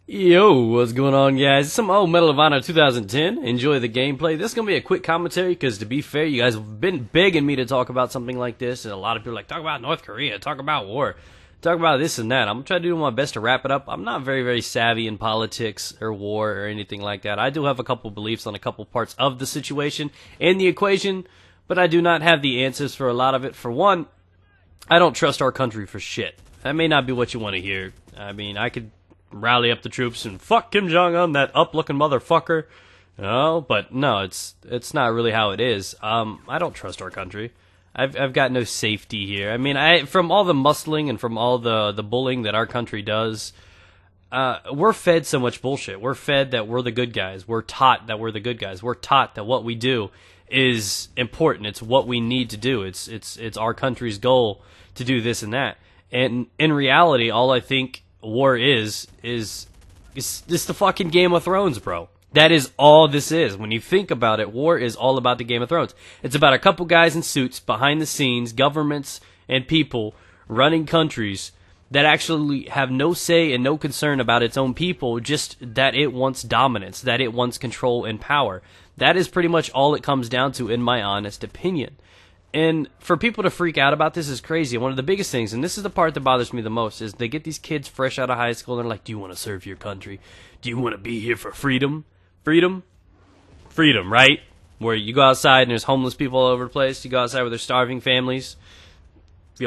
Yo, what's going on, guys? Some old Medal of Honor 2010. Enjoy the gameplay. This is going to be a quick commentary because, to be fair, you guys have been begging me to talk about something like this, and a lot of people are like, talk about North Korea, talk about war, talk about this and that. I'm going to try to do my best to wrap it up. I'm not very savvy in politics or war or anything like that. I do have a couple beliefs on a couple parts of the situation and the equation, but I do not have the answers for a lot of it. For one, I don't trust our country for shit. That may not be what you want to hear. I mean, I could rally up the troops and fuck Kim Jong-un, that up-looking motherfucker. But no, it's not really how it is. I don't trust our country. I've got no safety here. I mean, from all the muscling and from all the bullying that our country does, we're fed so much bullshit. We're fed that we're the good guys. We're taught that we're the good guys. We're taught that what we do is important. It's what we need to do. It's our country's goal to do this and that. And in reality, all I think war is this the fucking Game of Thrones, bro. That is all this is. When you think about it, war is all about the Game of Thrones. It's about a couple guys in suits behind the scenes, governments and people running countries that actually have no say and no concern about its own people, just that it wants dominance, that it wants control and power. That is pretty much all it comes down to, in my honest opinion. And for people to freak out about this is crazy. One of the biggest things, and this is the part that bothers me the most, is they get these kids fresh out of high school and they're like, do you want to serve your country? Do you want to be here for freedom? Freedom? Freedom, right? Where you go outside and there's homeless people all over the place. You go outside with their starving families.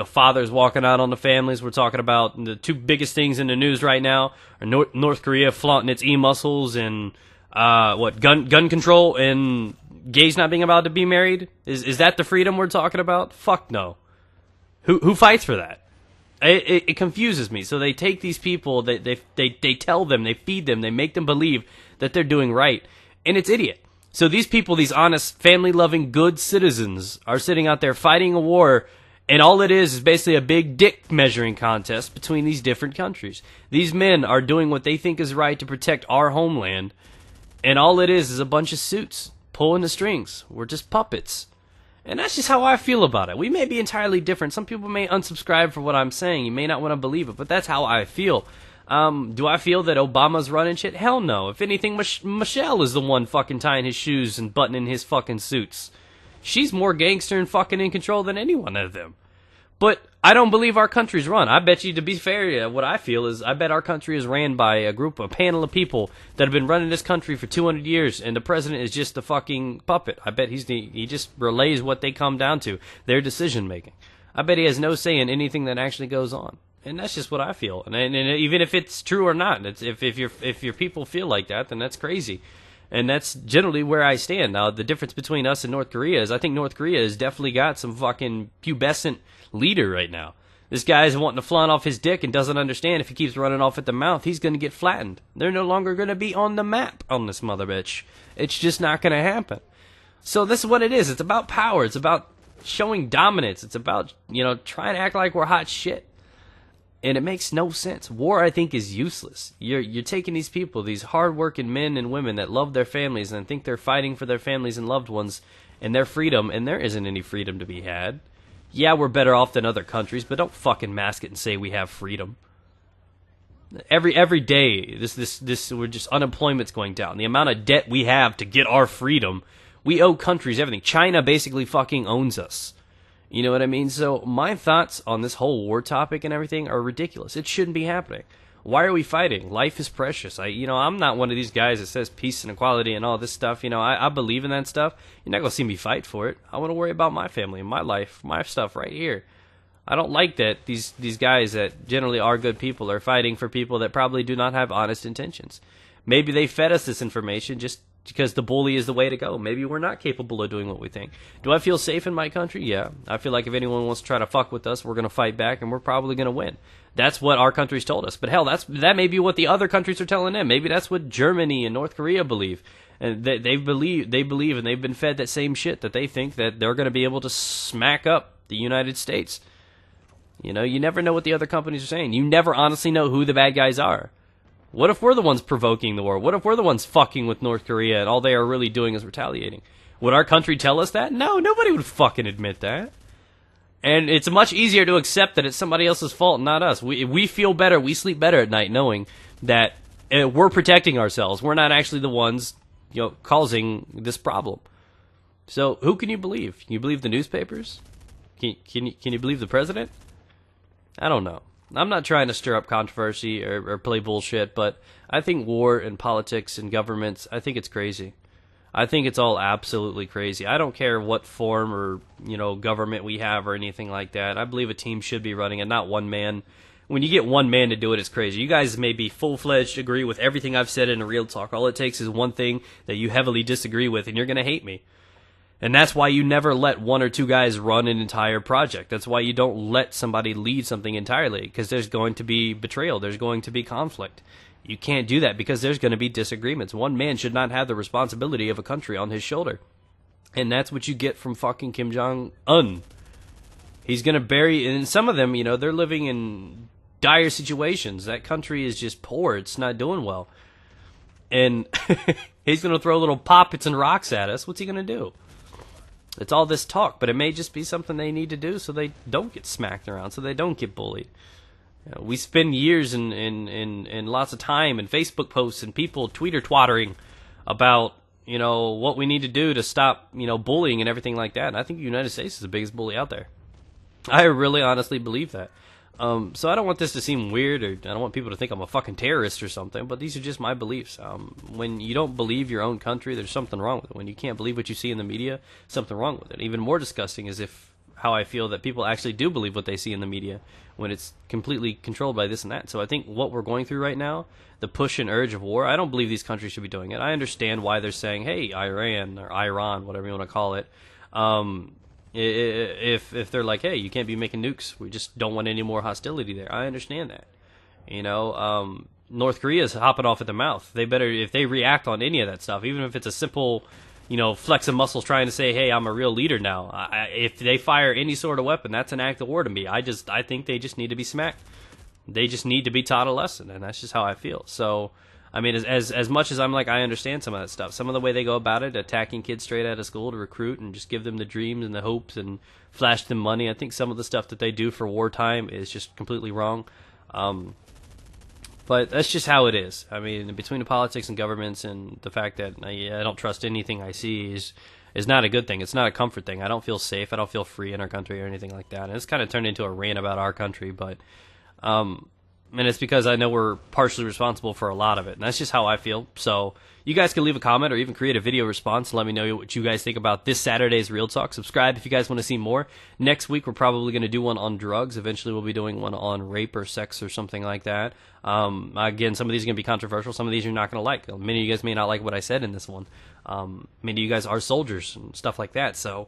Fathers walking out on the families. We're talking about the two biggest things in the news right now are North Korea flaunting its e-muscles and gun control and gays not being allowed to be married. Is that the freedom we're talking about? Fuck no. Who fights for that? It confuses me. So they take these people, they tell them, they feed them, they make them believe that they're doing right, and it's idiot. So these people, these honest, family-loving, good citizens, are sitting out there fighting a war, and all it is basically a big dick measuring contest between these different countries. These men are doing what they think is right to protect our homeland, and all it is a bunch of suits pulling the strings. We're just puppets. And that's just how I feel about it. We may be entirely different. Some people may unsubscribe for what I'm saying. You may not want to believe it, but that's how I feel. Do I feel that Obama's running shit? Hell no. If anything, Michelle is the one fucking tying his shoes and buttoning his fucking suits. She's more gangster and fucking in control than any one of them. But I don't believe our country's run. I bet you, to be fair, what I feel is I bet our country is ran by a panel of people that have been running this country for 200 years, and the president is just the fucking puppet. I bet he just relays what they come down to, their decision making. I bet he has no say in anything that actually goes on, and that's just what I feel. And even if it's true or not, if your people feel like that, then that's crazy. And that's generally where I stand. Now, the difference between us and North Korea is I think North Korea has definitely got some fucking pubescent leader right now. This guy's wanting to flaunt off his dick and doesn't understand if he keeps running off at the mouth, he's going to get flattened. They're no longer going to be on the map on this mother bitch. It's just not going to happen. So this is what it is. It's about power. It's about showing dominance. It's about, trying to act like we're hot shit. And it makes no sense. War, I think, is useless. You're taking these people, these hard-working men and women that love their families and think they're fighting for their families and loved ones and their freedom, and there isn't any freedom to be had. Yeah, we're better off than other countries, but don't fucking mask it and say we have freedom. Every day, we're just unemployment's going down. The amount of debt we have to get our freedom, we owe countries everything. China basically fucking owns us. You know what I mean? So my thoughts on this whole war topic and everything are ridiculous. It shouldn't be happening. Why are we fighting? Life is precious. I'm not one of these guys that says peace and equality and all this stuff. I believe in that stuff. You're not going to see me fight for it. I want to worry about my family, my life, my stuff right here. I don't like that these guys that generally are good people are fighting for people that probably do not have honest intentions. Maybe they fed us this information just because the bully is the way to go. Maybe we're not capable of doing what we think. Do I feel safe in my country? Yeah. I feel like if anyone wants to try to fuck with us, we're going to fight back, and we're probably going to win. That's what our country's told us. But hell, that may be what the other countries are telling them. Maybe that's what Germany and North Korea believe. And they believe, and they've been fed that same shit, that they think that they're going to be able to smack up the United States. You never know what the other companies are saying. You never honestly know who the bad guys are. What if we're the ones provoking the war? What if we're the ones fucking with North Korea and all they are really doing is retaliating? Would our country tell us that? No, nobody would fucking admit that. And it's much easier to accept that it's somebody else's fault, not us. We feel better, we sleep better at night knowing that we're protecting ourselves. We're not actually the ones, causing this problem. So who can you believe? Can you believe the newspapers? Can you believe the president? I don't know. I'm not trying to stir up controversy or play bullshit, but I think war and politics and governments, I think it's crazy. I think it's all absolutely crazy. I don't care what form or, government we have or anything like that. I believe a team should be running it, not one man. When you get one man to do it, it's crazy. You guys may be full-fledged, agree with everything I've said in a real talk. All it takes is one thing that you heavily disagree with, and you're going to hate me. And that's why you never let one or two guys run an entire project. That's why you don't let somebody lead something entirely, because there's going to be betrayal. There's going to be conflict. You can't do that because there's going to be disagreements. One man should not have the responsibility of a country on his shoulder. And that's what you get from fucking Kim Jong-un. He's going to bury, and some of them, they're living in dire situations. That country is just poor. It's not doing well. And he's going to throw little poppets and rocks at us. What's he going to do? It's all this talk, but it may just be something they need to do so they don't get smacked around, so they don't get bullied. We spend years and lots of time and Facebook posts and people Twitter-twattering about, what we need to do to stop, bullying and everything like that. And I think the United States is the biggest bully out there. I really honestly believe that. So I don't want this to seem weird, or I don't want people to think I'm a fucking terrorist or something, but these are just my beliefs. When you don't believe your own country, there's something wrong with it. When you can't believe what you see in the media, something wrong with it. Even more disgusting is how I feel that people actually do believe what they see in the media when it's completely controlled by this and that. So I think what we're going through right now, the push and urge of war, I don't believe these countries should be doing it. I understand why they're saying, hey, Iran or Iran, whatever you want to call it, if they're like, hey, you can't be making nukes, we just don't want any more hostility there. I understand that. North Korea is hopping off at the mouth. They better, if they react on any of that stuff, even if it's a simple, flex of muscles trying to say, hey, I'm a real leader now. If they fire any sort of weapon, that's an act of war to me. I think they just need to be smacked. They just need to be taught a lesson, and that's just how I feel. So, I mean, as much as I'm like, I understand some of that stuff. Some of the way they go about it, attacking kids straight out of school to recruit and just give them the dreams and the hopes and flash them money. I think some of the stuff that they do for wartime is just completely wrong. But that's just how it is. I mean, between the politics and governments and the fact that I don't trust anything I see is not a good thing. It's not a comfort thing. I don't feel safe. I don't feel free in our country or anything like that. And it's kind of turned into a rant about our country, but and it's because I know we're partially responsible for a lot of it. And that's just how I feel. So you guys can leave a comment or even create a video response and let me know what you guys think about this Saturday's Real Talk. Subscribe if you guys want to see more. Next week, we're probably going to do one on drugs. Eventually, we'll be doing one on rape or sex or something like that. Again, some of these are going to be controversial. Some of these you're not going to like. Many of you guys may not like what I said in this one. Many of you guys are soldiers and stuff like that. So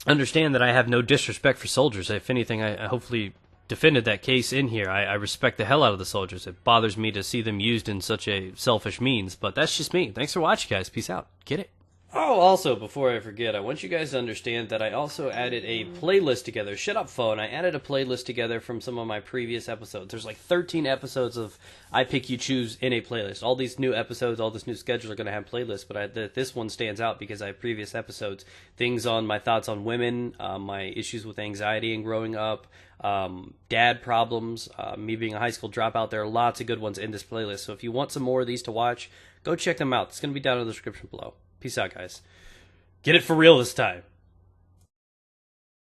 understand that I have no disrespect for soldiers. If anything, I hopefully defended that case in here. I respect the hell out of the soldiers. It bothers me to see them used in such a selfish means, but that's just me. Thanks for watching, guys. Peace out. Get it? Oh, also, before I forget, I want you guys to understand that I also added a playlist together. Shut up, phone. I added a playlist together from some of my previous episodes. There's like 13 episodes of I Pick, You Choose in a playlist. All these new episodes, all this new schedule are going to have playlists, but this one stands out because I have previous episodes. Things on my thoughts on women, my issues with anxiety and growing up, dad problems, me being a high school dropout. There are lots of good ones in this playlist. So if you want some more of these to watch, go check them out. It's going to be down in the description below. Peace out, guys. Get it for real this time.